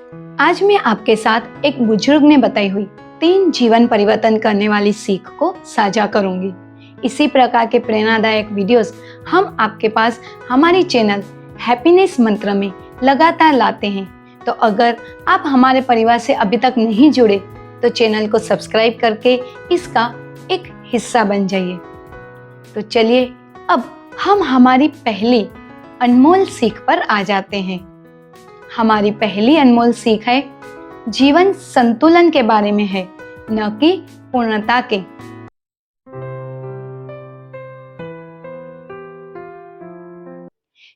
आज मैं आपके साथ एक बुजुर्ग ने बताई हुई 3 जीवन परिवर्तन करने वाली सीख को साझा करूंगी। इसी प्रकार के प्रेरणादायक वीडियोस हम आपके पास हमारी चैनल हैप्पीनेस मंत्र में लगातार लाते हैं। तो अगर आप हमारे परिवार से अभी तक नहीं जुड़े तो चैनल को सब्सक्राइब करके इसका एक हिस्सा बन जाइए। तो चलिए अब हम हमारी पहली अनमोल सीख पर आ जाते हैं। हमारी पहली अनमोल सीख है, जीवन संतुलन के बारे में है, न कि पूर्णता के।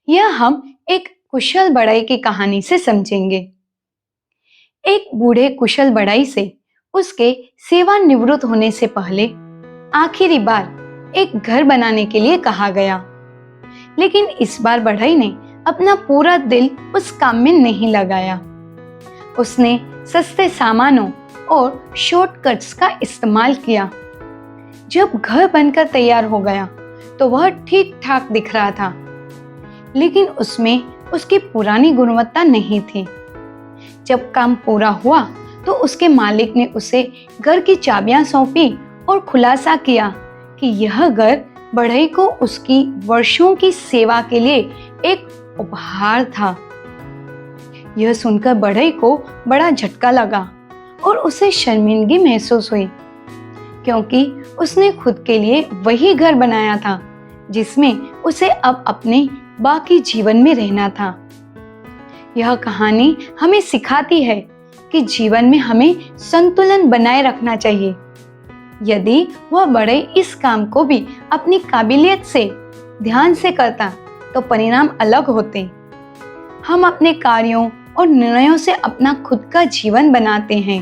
यह हम एक कुशल बढ़ई की कहानी से समझेंगे। एक बूढ़े कुशल बढ़ई से उसके सेवानिवृत्त होने से पहले आखिरी बार एक घर बनाने के लिए कहा गया, लेकिन इस बार बढ़ई ने अपना पूरा दिल उस काम में नहीं लगाया। उसने सस्ते सामानों और शॉर्टकट्स का इस्तेमाल किया। जब घर बनकर तैयार हो गया तो वह ठीक ठाक दिख रहा था, लेकिन उसमें उसकी पुरानी गुणवत्ता नहीं थी। जब काम पूरा हुआ तो उसके मालिक ने उसे घर की चाबियां सौंपी और खुलासा किया कि यह घर बढ़ई को उसकी वर्षों की सेवा के लिए एक उपहार था। यह सुनकर बढ़ई को बड़ा झटका लगा और उसे शर्मिंदगी महसूस हुई, क्योंकि उसने खुद के लिए वही घर बनाया था जिसमें उसे अब अपने बाकी जीवन में रहना था। यह कहानी हमें सिखाती है कि जीवन में हमें संतुलन बनाए रखना चाहिए। यदि वह बढ़ई इस काम को भी अपनी काबिलियत से ध्यान से करता तो परिणाम अलग होते। हम अपने कार्यों और निर्णयों से अपना खुद का जीवन बनाते हैं।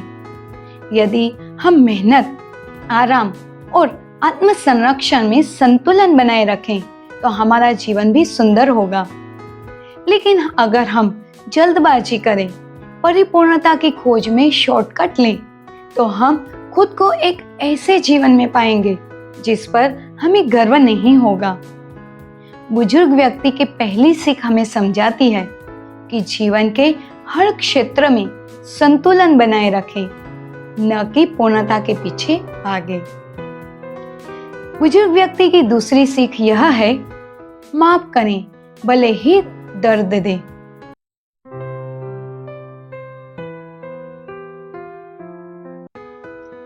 यदि हम मेहनत, आराम और आत्म संरक्षण में संतुलन बनाए रखें तो हमारा जीवन भी सुंदर होगा। लेकिन अगर हम जल्दबाजी करें, परिपूर्णता की खोज में शॉर्टकट लें, तो हम खुद को एक ऐसे जीवन में पाएंगे जिस पर हमें गर्व नहीं होगा। बुजुर्ग व्यक्ति की पहली सीख हमें समझाती है कि जीवन के हर क्षेत्र में संतुलन बनाए रखें, न कि पूर्णता के पीछे भागे। बुजुर्ग व्यक्ति की दूसरी सीख यह है, माफ करें भले ही दर्द दे।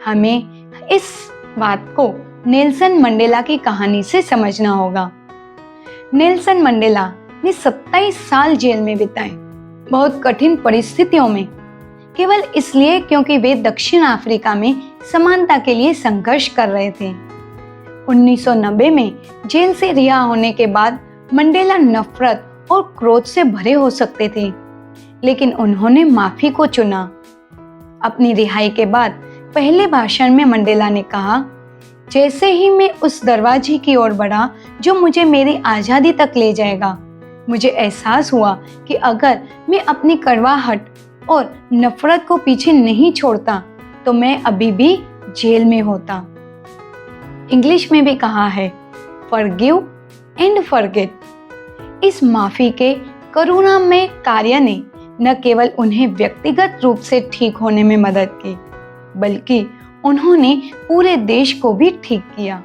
हमें इस बात को नेल्सन मंडेला की कहानी से समझना होगा। नेल्सन मंडेला ने 27 साल जेल में बिताए, बहुत कठिन परिस्थितियों में, केवल इसलिए क्योंकि वे दक्षिण अफ्रीका में समानता के लिए संघर्ष कर रहे थे। 1990 में जेल से रिहा होने के बाद मंडेला नफरत और क्रोध से भरे हो सकते थे, लेकिन उन्होंने माफी को चुना। अपनी रिहाई के बाद पहले भाषण में मंडेला ने कहा, जैसे ही मैं उस दरवाजे की ओर बढ़ा जो मुझे मेरी आज़ादी तक ले जाएगा, मुझे एहसास हुआ कि अगर मैं अपनी कड़वाहट और नफरत को पीछे नहीं छोड़ता तो मैं अभी भी जेल में होता। इंग्लिश में भी कहा है, फॉरगिव एंड फॉरगेट। इस माफी के करुणामय कार्य ने न केवल उन्हें व्यक्तिगत रूप से ठीक होने में मदद की, बल्कि उन्होंने पूरे देश को भी ठीक किया।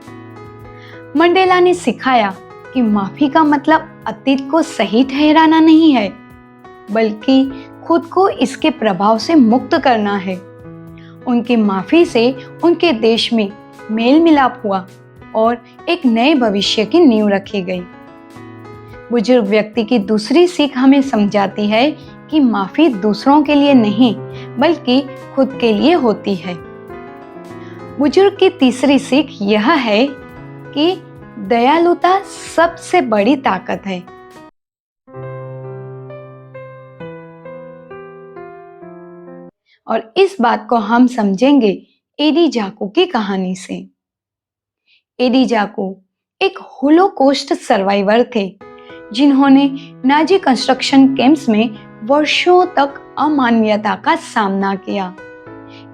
मंडेला ने सिखाया कि माफी का मतलब अतीत को सही ठहराना नहीं है, बल्कि खुद को इसके प्रभाव से मुक्त करना है। उनकी माफी से उनके देश में मेल मिलाप हुआ और एक नए भविष्य की नींव रखी गई। बुजुर्ग व्यक्ति की दूसरी सीख हमें समझाती है कि माफी दूसरों के लिए नहीं बल्कि खुद के लिए होती है। बुजुर्ग की तीसरी सीख यह है कि दयालुता सबसे बड़ी ताकत है। और इस बात को हम समझेंगे एडी जाकू की कहानी से। एडी जाकू एक होलोकॉस्ट सर्वाइवर थे, जिन्होंने नाजी कंस्ट्रक्शन कैंप्स में वर्षों तक अमानवीयता का सामना किया।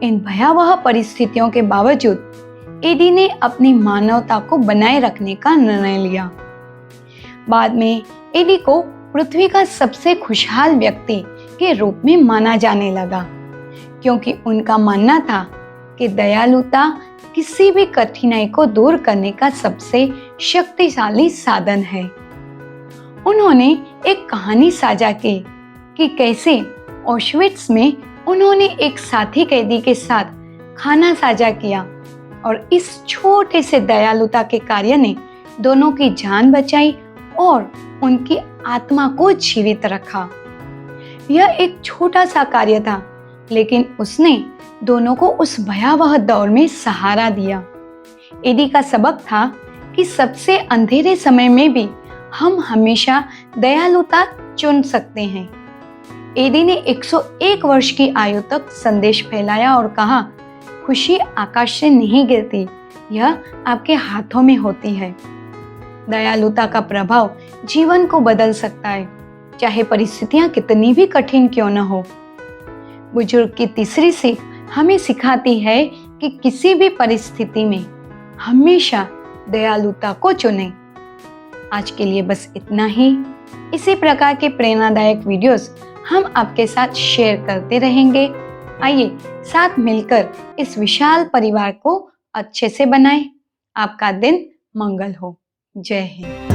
इन भयावह परिस्थितियों के बावजूद एडी ने अपनी मानवता को बनाए रखने का निर्णय लिया। बाद में एडी को पृथ्वी का सबसे खुशहाल व्यक्ति के रूप में माना जाने लगा, क्योंकि उनका मानना था कि दयालुता किसी भी कठिनाई को दूर करने का सबसे शक्तिशाली साधन है। उन्होंने एक कहानी साझा की कि कैसे ऑशविट्स में उन्होंने एक साथी कैदी के साथ खाना साझा किया और इस छोटे से दयालुता के कार्य ने दोनों की जान बचाई और उनकी आत्मा को जीवित रखा। यह एक छोटा सा कार्य था, लेकिन उसने दोनों को उस भयावह दौर में सहारा दिया। एडी का सबक था कि सबसे अंधेरे समय में भी हम हमेशा दयालुता चुन सकते हैं। एडी ने 101 वर्ष की आयु तक संदेश फैलाया और कहा, खुशी आकाश से नहीं गिरती, यह आपके हाथों में होती है। दयालुता का प्रभाव जीवन को बदल सकता है, चाहे परिस्थितियां कितनी भी कठिन क्यों न हो। बुजुर्ग की तीसरी सीख हमें सिखाती है कि किसी भी परिस्थिति में हमेशा दयालुता को चुनें। आज के लिए बस इतना ही। इसी प्रकार के प्रेरणादायक वीडियोस हम आपके साथ शेयर करते रहेंगे। आइए साथ मिलकर इस विशाल परिवार को अच्छे से बनाएं। आपका दिन मंगल हो। जय हिंद।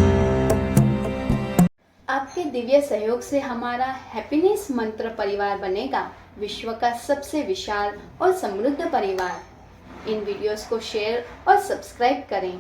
आपके दिव्य सहयोग से हमारा हैप्पीनेस मंत्र परिवार बनेगा विश्व का सबसे विशाल और समृद्ध परिवार। इन वीडियोस को शेयर और सब्सक्राइब करें।